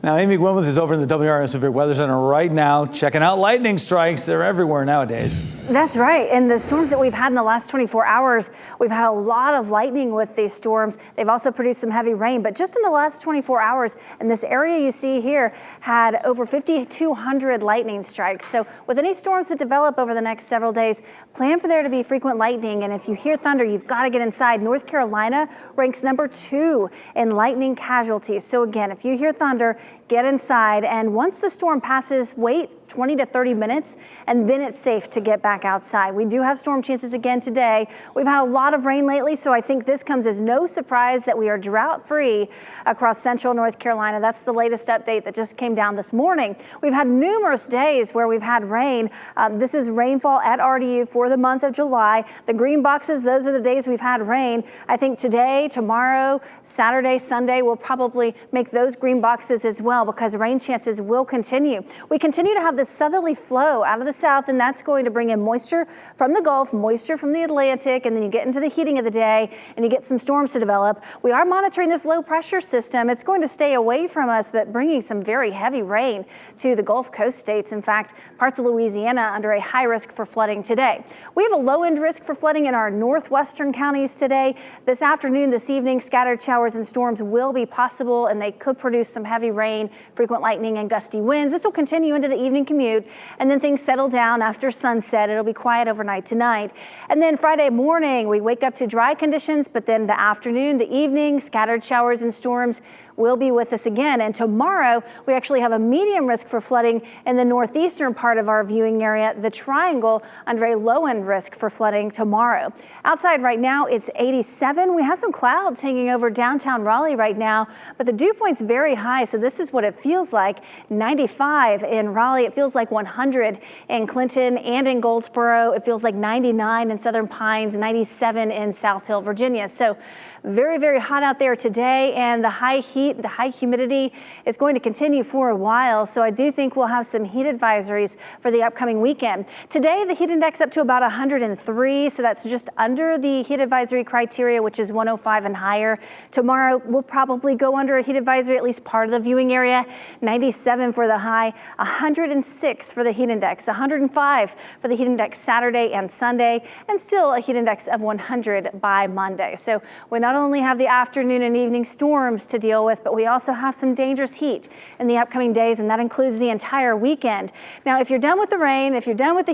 Now, Amy Gwyneth is over in the WRAL Severe Weather Center right now, checking out lightning strikes. They're everywhere nowadays. That's right. And the storms that we've had in the last 24 hours, we've had a lot of lightning with these storms. They've also produced some heavy rain, but just in the last 24 hours, in this area you see here, had over 5,200 lightning strikes. So with any storms that develop over the next several days, plan for there to be frequent lightning. And if you hear thunder, you've got to get inside. North Carolina ranks #2 in lightning casualties. So again, if you hear thunder, get inside. And once the storm passes, wait 20 to 30 minutes, and then it's safe to get back outside. We do have storm chances again today. We've had a lot of rain lately, so I think this comes as no surprise that we are drought free across central North Carolina. That's the latest update that just came down this morning. We've had numerous days where we've had rain. This is rainfall at RDU for the month of July. The green boxes, those are the days we've had rain. I think today, tomorrow, Saturday, Sunday, we'll probably make those green boxes as well because rain chances will continue. We continue to have this southerly flow out of the south, and that's going to bring in moisture from the Gulf, moisture from the Atlantic, and then you get into the heating of the day and you get some storms to develop. We are monitoring this low pressure system. It's going to stay away from us, but bringing some very heavy rain to the Gulf Coast states. In fact, parts of Louisiana under a high risk for flooding today. We have a low end risk for flooding in our northwestern counties today. This afternoon, this evening, scattered showers and storms will be possible, and they could produce some heavy rain, frequent lightning, and gusty winds. This will continue into the evening commute, and then things settle down after sunset. It'll be quiet overnight tonight. And then Friday morning, we wake up to dry conditions, but then the afternoon, the evening, scattered showers and storms will be with us again. And tomorrow, we actually have a medium risk for flooding in the northeastern part of our viewing area, the Triangle, under a low end risk for flooding tomorrow. Outside right now, it's 87. We have some clouds hanging over downtown Raleigh right now, but the dew point's very high, so this is what it feels like. 95 in Raleigh. It feels like 100 in Clinton and in Goldsboro. It feels like 99 in Southern Pines, 97 in South Hill, Virginia. So very, very hot out there today, and the high heat, the high humidity is going to continue for a while. So I do think we'll have some heat advisories for the upcoming weekend. Today, the heat index up to about 103. So that's just under the heat advisory criteria, which is 105 and higher. Tomorrow, we'll probably go under a heat advisory, at least part of the viewing area. 97 for the high, 106 for the heat index, 105 for the heat index Saturday and Sunday, and still a heat index of 100 by Monday. So we not only have the afternoon and evening storms to deal with, but we also have some dangerous heat in the upcoming days, and that includes the entire weekend. Now, if you're done with the rain, if you're done with the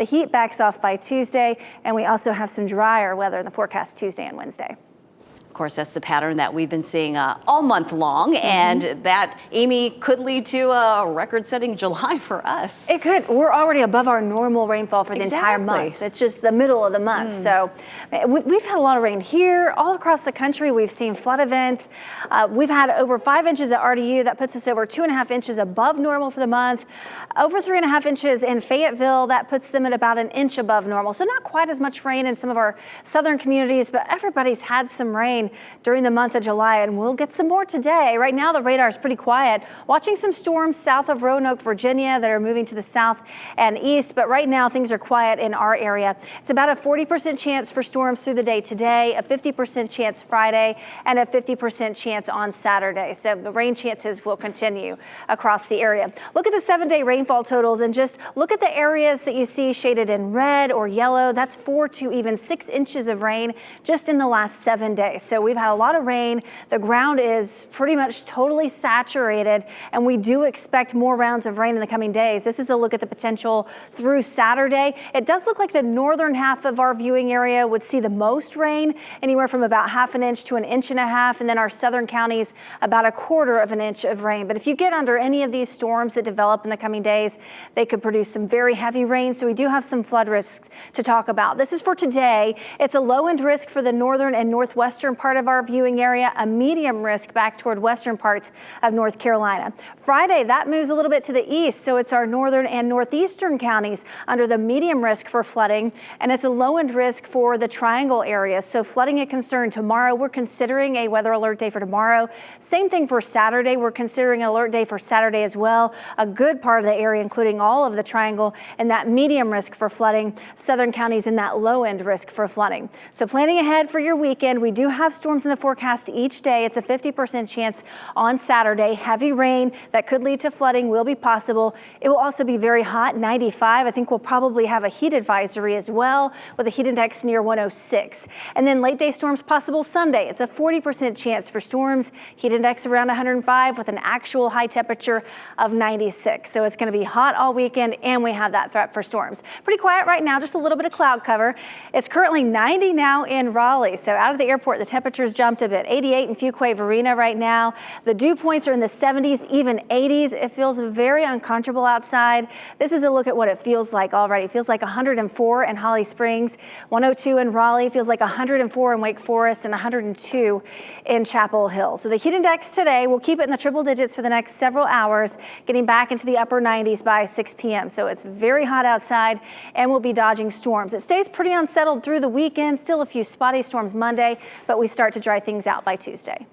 heat backs off by Tuesday, and we also have some drier weather in the forecast Tuesday and Wednesday. Of course, that's the pattern that we've been seeing all month long, and that, Amy, could lead to a record-setting July for us. It could. We're already above our normal rainfall for the entire month. It's just the middle of the month. So we've had a lot of rain here. All across the country, we've seen flood events. We've had over 5 inches at RDU. That puts us over 2.5 inches above normal for the month. Over 3.5 inches in Fayetteville. That puts them at about 1 inch above normal. So not quite as much rain in some of our southern communities, but everybody's had some rain during the month of July, and we'll get some more today. Right now, the radar is pretty quiet. Watching some storms south of Roanoke, Virginia, that are moving to the south and east, but right now things are quiet in our area. It's about a 40% chance for storms through the day today, a 50% chance Friday, and a 50% chance on Saturday. So the rain chances will continue across the area. Look at the 7-day rainfall totals and just look at the areas that you see shaded in red or yellow. That's 4 to even 6 inches of rain just in the last 7 days. So we've had a lot of rain. The ground is pretty much totally saturated, and we do expect more rounds of rain in the coming days. This is a look at the potential through Saturday. It does look like the northern half of our viewing area would see the most rain, anywhere from about 1/2 inch to 1.5 inches, and then our southern counties about 1/4 inch of rain. But if you get under any of these storms that develop in the coming days, they could produce some very heavy rain. So we do have some flood risks to talk about. This is for today. It's a low end risk for the northern and northwestern part of our viewing area, a medium risk back toward western parts of North Carolina. Friday, that moves a little bit to the east, so it's our northern and northeastern counties under the medium risk for flooding, and it's a low end risk for the Triangle area. So flooding a concern tomorrow. We're considering a weather alert day for tomorrow. Same thing for Saturday. We're considering an alert day for Saturday as well. A good part of the area, including all of the Triangle, and that medium risk for flooding. Southern counties in that low end risk for flooding. So planning ahead for your weekend, we do have have storms in the forecast each day. It's a 50% chance on Saturday. Heavy rain that could lead to flooding will be possible. It will also be very hot, 95. I think we'll probably have a heat advisory as well with a heat index near 106. And then late day storms possible Sunday. It's a 40% chance for storms. Heat index around 105 with an actual high temperature of 96. So it's going to be hot all weekend, and we have that threat for storms. Pretty quiet right now, just a little bit of cloud cover. It's currently 90 now in Raleigh. So out of the airport, the temperatures jumped a bit. 88 in Fuquay-Varina right now. The dew points are in the 70s, even 80s. It feels very uncomfortable outside. This is a look at what it feels like already. It feels like 104 in Holly Springs, 102 in Raleigh, feels like 104 in Wake Forest, and 102 in Chapel Hill. So the heat index today, we'll keep it in the triple digits for the next several hours, getting back into the upper 90s by 6 p.m. So it's very hot outside, and we'll be dodging storms. It stays pretty unsettled through the weekend, still a few spotty storms Monday, but we start to dry things out by Tuesday.